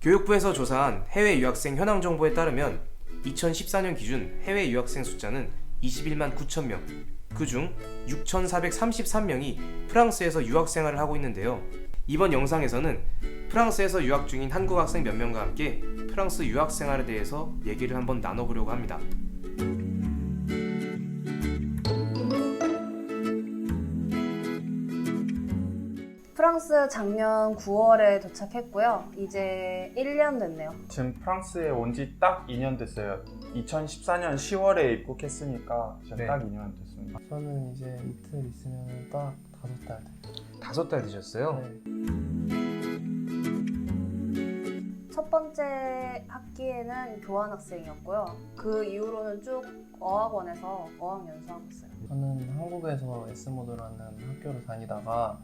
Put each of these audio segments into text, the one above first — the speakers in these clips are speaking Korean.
교육부에서 조사한 해외 유학생 현황 정보에 따르면 2014년 기준 해외 유학생 숫자는 21만 9천 명, 그중 6,433명이 프랑스에서 유학생활을 하고 있는데요. 이번 영상에서는 프랑스에서 유학 중인 한국 학생 몇 명과 함께 프랑스 유학생활에 대해서 얘기를 한번 나눠보려고 합니다. 프랑스 작년 9월에 도착했고요. 이제 1년 됐네요. 지금 프랑스에 온 지 딱 2년 됐어요. 2014년 10월에 입국했으니까 지금 네. 딱 2년 됐습니다. 저는 이제 이틀 있으면 딱 5달 돼요. 5달 되셨어요? 네. 첫 번째 학기에는 교환학생이었고요. 그 이후로는 쭉 어학원에서 어학 연수하고 있어요. 저는 한국에서 S모드라는 학교를 다니다가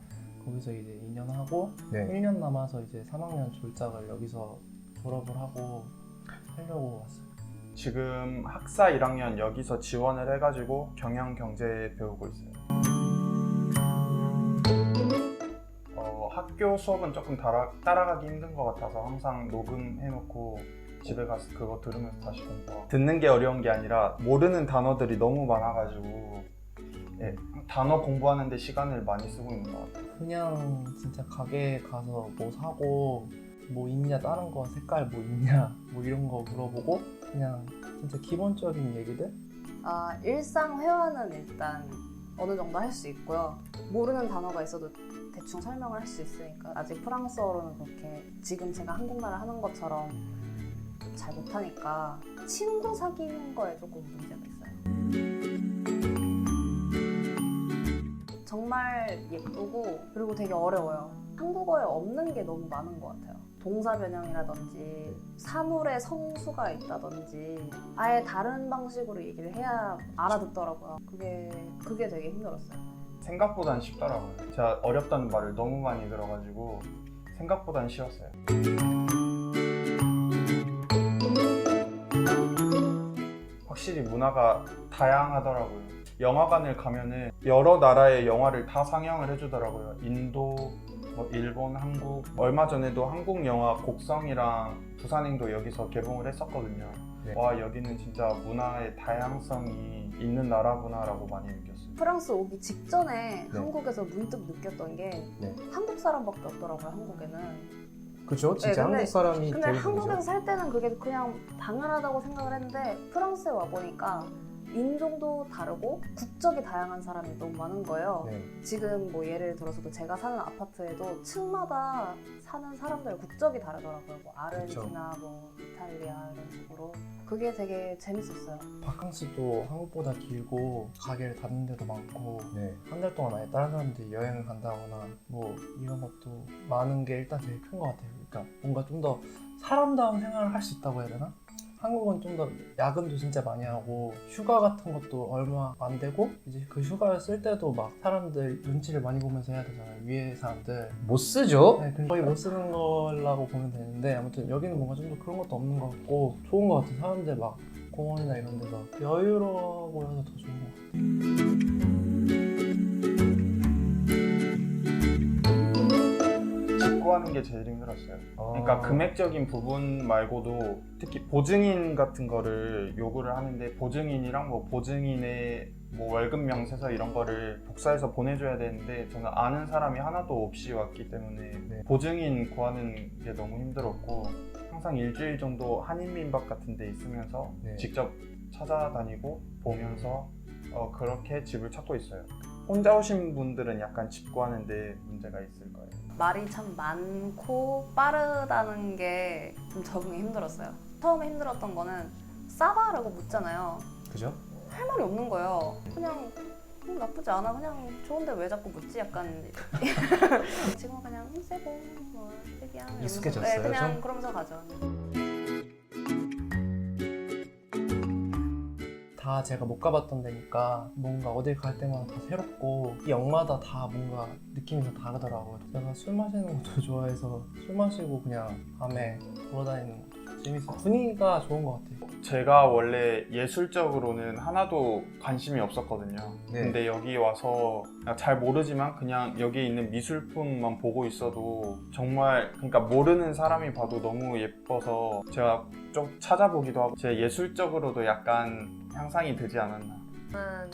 거기서 이제 2년 하고 네. 1년 남아서 이제 3학년 졸작을 여기서 졸업을 하고 하려고 왔어요. 지금 학사 1학년 여기서 지원을 해가지고 경영 경제 배우고 있어요. 학교 수업은 조금 따라가기 힘든 것 같아서 항상 녹음해놓고 집에 가서 그거 들으면서 다시 공부하고, 듣는 게 어려운 게 아니라 모르는 단어들이 너무 많아가지고 단어 공부하는데 시간을 많이 쓰고 있는 것 같아요. 그냥 진짜 가게에 가서 뭐 사고 뭐 있냐, 다른 거 색깔 뭐 있냐 뭐 이런 거 물어보고 그냥 진짜 기본적인 얘기들? 일상 회화는 일단 어느 정도 할 수 있고요. 모르는 단어가 있어도 대충 설명을 할 수 있으니까, 아직 프랑스어로는 그렇게 지금 제가 한국말을 하는 것처럼 잘 못하니까 친구 사귀는 거에 조금 문제가 있어요. 정말 예쁘고 그리고 되게 어려워요. 한국어에 없는 게 너무 많은 것 같아요. 동사 변형이라든지 사물의 성수가 있다든지 아예 다른 방식으로 얘기를 해야 알아듣더라고요. 그게 되게 힘들었어요. 생각보단 쉽더라고요. 제가 어렵다는 말을 너무 많이 들어가지고 생각보단 쉬웠어요. 확실히 문화가 다양하더라고요. 영화관을 가면은 여러 나라의 영화를 다 상영을 해주더라고요. 인도, 일본, 한국. 얼마 전에도 한국 영화 곡성이랑 부산행도 여기서 개봉을 했었거든요. 네. 와, 여기는 진짜 문화의 다양성이 있는 나라구나라고 많이 느꼈어요. 프랑스 오기 직전에 네. 한국에서 문득 느꼈던 게 네. 한국 사람밖에 없더라고요, 한국에는. 그죠? 진짜 네, 한국 사람이 근데 대부분이죠. 한국에서 살 때는 그게 그냥 당연하다고 생각을 했는데, 프랑스에 와보니까 인종도 다르고 국적이 다양한 사람이 너무 많은 거예요. 네. 지금 뭐 예를 들어서도 제가 사는 아파트에도 층마다 사는 사람들 국적이 다르더라고요. 뭐 아르헨티나, 뭐 이탈리아 이런 식으로. 그게 되게 재밌었어요. 바캉스도 한국보다 길고 가게를 닫는 데도 많고 네. 한 달 동안 아예 다른 사람들이 여행을 간다거나 뭐 이런 것도 많은 게 일단 되게 큰 것 같아요. 그러니까 뭔가 좀 더 사람다운 생활을 할 수 있다고 해야 되나? 한국은 좀 더 야근도 진짜 많이 하고 휴가 같은 것도 얼마 안 되고 이제 그 휴가를 쓸 때도 막 사람들 눈치를 많이 보면서 해야 되잖아요. 위에 사람들. 못 쓰죠? 네, 거의 못 쓰는 거라고 보면 되는데, 아무튼 여기는 뭔가 좀 더 그런 것도 없는 것 같고 좋은 것 같아요. 사람들 막 공원이나 이런 데서 여유로워 보여서 더 좋은 것 같아요. 집 구하는 게 제일 힘들었어요. 그러니까 금액적인 부분 말고도 특히 보증인 같은 거를 요구를 하는데, 보증인이랑 뭐 보증인의 뭐 월급 명세서 이런 거를 복사해서 보내줘야 되는데 저는 아는 사람이 하나도 없이 왔기 때문에 보증인 구하는 게 너무 힘들었고, 항상 일주일 정도 한인민박 같은 데 있으면서 직접 찾아다니고 보면서 그렇게 집을 찾고 있어요. 혼자 오신 분들은 약간 집 구하는데 문제가 있을 거예요. 말이 참 많고 빠르다는 게 좀 적응이 힘들었어요. 처음에 힘들었던 거는 싸바라고 묻잖아요. 그죠? 할 말이 없는 거예요. 그냥 나쁘지 않아, 그냥 좋은데 왜 자꾸 묻지? 약간 지금은 그냥 세고 뭐 세기야 익숙해졌어요, 그냥 좀? 그러면서 가죠. 다 제가 못 가봤던 데니까 뭔가 어딜 갈 때마다 다 새롭고 이 역마다 다 뭔가 느낌이 다 다르더라고요. 제가 술 마시는 것도 좋아해서 술 마시고 그냥 밤에 돌아다니는 것도 좋지. 재밌어요. 분위기가 좋은 것 같아요. 제가 원래 예술적으로는 하나도 관심이 없었거든요. 네. 근데 여기 와서 잘 모르지만 그냥 여기 있는 미술품만 보고 있어도 정말 그러니까 모르는 사람이 봐도 너무 예뻐서 제가 좀 찾아보기도 하고 제 예술적으로도 약간 향상이 되지 않았나.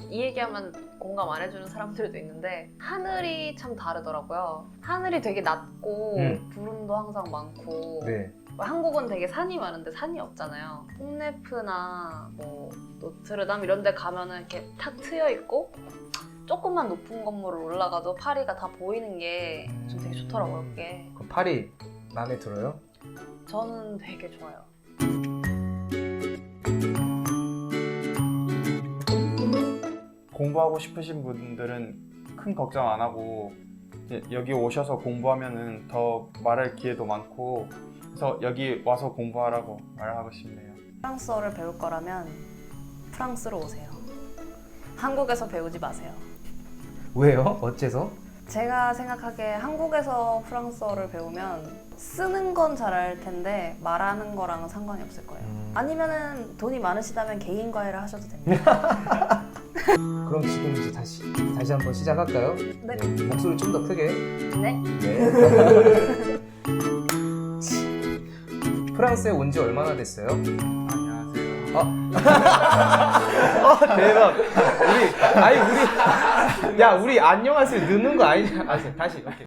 이 얘기하면 공감 안 해주는 사람들도 있는데 하늘이 참 다르더라고요. 하늘이 되게 낮고 구름도 항상 많고 네. 한국은 되게 산이 많은데 산이 없잖아요. 홈레프나 뭐 노트르담 이런 데 가면은 이렇게 탁 트여 있고 조금만 높은 건물을 올라가도 파리가 다 보이는 게 좀 되게 좋더라고요. 그게 그 파리 마음에 들어요? 저는 되게 좋아요. 공부하고 싶으신 분들은 큰 걱정 안 하고 이제 여기 오셔서 공부하면은 더 말할 기회도 많고 그래서 여기 와서 공부하라고 말하고 싶네요. 프랑스어를 배울 거라면 프랑스로 오세요. 한국에서 배우지 마세요. 왜요? 어째서? 제가 생각하기에 한국에서 프랑스어를 배우면 쓰는 건 잘할 텐데 말하는 거랑은 상관이 없을 거예요. 아니면은 돈이 많으시다면 개인 과외를 하셔도 됩니다. 그럼 지금 이제 다시 한번 시작할까요? 네. 목소리 좀 더 크게. 네. 네. 프랑스에 온 지 얼마나 됐어요? 안녕하세요. 대박. 우리 안녕하세요. 늦는 거 아니냐? 다시 이렇게.